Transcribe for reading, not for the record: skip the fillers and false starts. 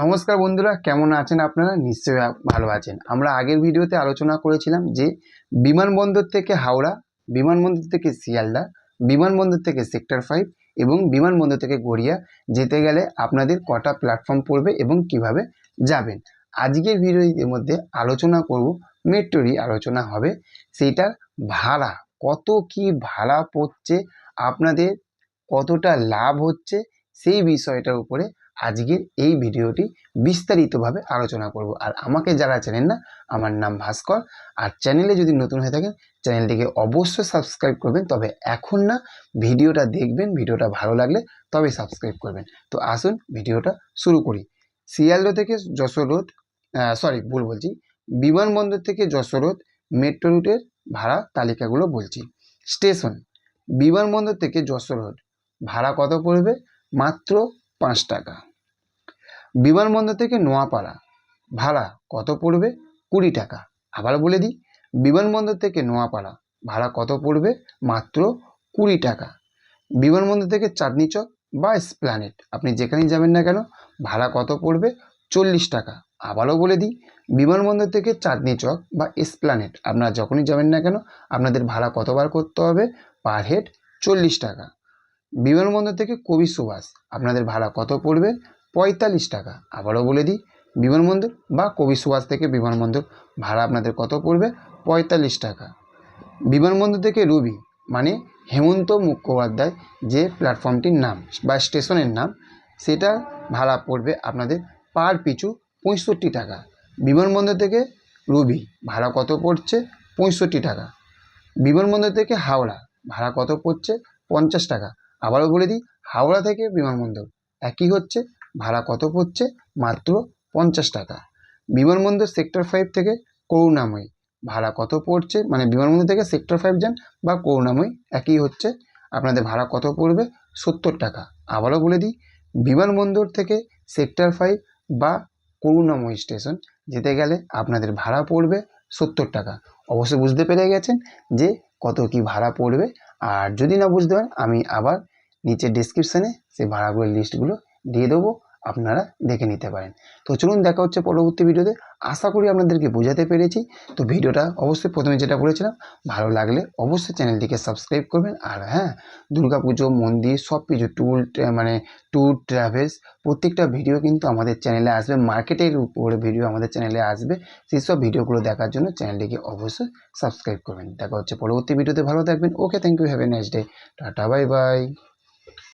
নমস্কার বন্ধুরা, কেমন আছেন আপনারা? নিশ্চয়ই ভালো আছেন। আমরা আগের ভিডিওতে আলোচনা করেছিলাম যে বিমানবন্দর থেকে হাওড়া, বিমানবন্দর থেকে শিয়ালদা, বিমানবন্দর থেকে সেক্টর 5 এবং বিমানবন্দর থেকে গড়িয়া যেতে গেলে আপনাদের কটা প্ল্যাটফর্ম পড়বে এবং কিভাবে যাবেন। আজকের ভিডিওর মধ্যে আলোচনা করব, মেট্রোরই আলোচনা হবে, সেইটার ভাড়া কত, কি ভাড়া পড়ছে, আপনাদের কতটা লাভ হচ্ছে, সেই বিষয়টার উপরে আজকের এই ভিডিওটি বিস্তারিতভাবে আলোচনা করব। আর আমাকে যারা চেনেন না, আমার নাম ভাস্কর। আর চ্যানেলে যদি নতুন হয়ে থাকেন, চ্যানেলটিকে অবশ্যই সাবস্ক্রাইব করবেন। তবে এখন না, ভিডিওটা দেখবেন, ভিডিওটা ভালো লাগলে তবে সাবস্ক্রাইব করবেন। তো আসুন ভিডিওটা শুরু করি। শিয়ালদা থেকে যশোর রোড, ভুল বলছি, বিমানবন্দর থেকে যশোর রোড মেট্রো রুটের ভাড়া তালিকাগুলো বলছি। স্টেশন: বিমানবন্দর থেকে যশোর রোড ভাড়া কত পড়বে? মাত্র 5 টাকা। বিমানবন্দর থেকে নোয়াপাড়া ভাড়া কত পড়বে? 20 টাকা। আবার বলে দিই, বিমানবন্দর থেকে নোয়াপাড়া ভাড়া কত পড়বে? মাত্র 20 টাকা। বিমানবন্দর থেকে চাঁদনি চক বা এসপ্ল্যানেড, আপনি যেখানেই যাবেন না কেন, ভাড়া কত পড়বে? 40 টাকা। আবারও বলে দিই, বিমানবন্দর থেকে চাঁদনি চক বা এসপ্ল্যানেড আপনারা যখনই যাবেন না কেন, আপনাদের ভাড়া কতবার করতে হবে? পার হেড 40 টাকা। বিমানবন্দর থেকে কবি সুভাষ আপনাদের ভাড়া কত পড়বে? 45 টাকা। আবারও বলে দিই, বিমানবন্দর বা কবি সুভাষ থেকে বিমানবন্দর ভাড়া আপনাদের কত পড়বে? 45 টাকা। বিমানবন্দর থেকে রুবি, মানে হেমন্ত মুখোপাধ্যায় যে প্ল্যাটফর্মটির নাম বা স্টেশনের নাম, সেটা ভাড়া পড়বে আপনাদের পার পিছু 65 টাকা। বিমানবন্দর থেকে রুবি ভাড়া কত পড়ছে? 65 টাকা। বিমানবন্দর থেকে হাওড়া ভাড়া কত পড়ছে? 50 টাকা। আবারও বলে দিই, হাওড়া থেকে বিমানবন্দর একই হচ্ছে, ভাড়া কত পড়ছে? মাত্র 50 টাকা। বিমানবন্দর সেক্টর 5 থেকে করুণাময়ী ভাড়া কত পড়ছে? মানে বিমানবন্দর থেকে সেক্টর 5 যান বা করুণাময়ী একই হচ্ছে, আপনাদের ভাড়া কত পড়বে? 70 টাকা। আবারও বলে দিই, বিমানবন্দর থেকে সেক্টর 5 বা করুণাময়ী স্টেশন যেতে গেলে আপনাদের ভাড়া পড়বে 70 টাকা। অবশ্যই বুঝতে পেরে গেছেন যে কত কি ভাড়া পড়বে। আর যদি না বুঝতে পারেন, আমি আবার নিচে ডেসক্রিপশানে সেই ভাড়াগুলোর লিস্টগুলো দিয়ে দেবো, আপনারা দেখে নিতে পারেন। তো চলুন, দেখা হচ্ছে পরবর্তী ভিডিওতে। আশা করি আপনাদেরকে বোঝাতে পেরেছি। তো ভিডিওটা অবশ্যই প্রথমে যেটা বলেছিলাম, ভালো লাগলে অবশ্যই চ্যানেলটিকে সাবস্ক্রাইব করবেন। আর হ্যাঁ, দুর্গাপুজো, মন্দির, সব কিছু ট্যুর ট্রাভেলস প্রত্যেকটা ভিডিও কিন্তু আমাদের চ্যানেলে আসবে। মার্কেটের উপরে ভিডিও আমাদের চ্যানেলে আসবে। সেই সব ভিডিওগুলো দেখার জন্য চ্যানেলটিকে অবশ্যই সাবস্ক্রাইব করবেন। দেখা হচ্ছে পরবর্তী ভিডিওতে। ভালো থাকবেন। Okay, thank you, have a nice day. Tata, bye by.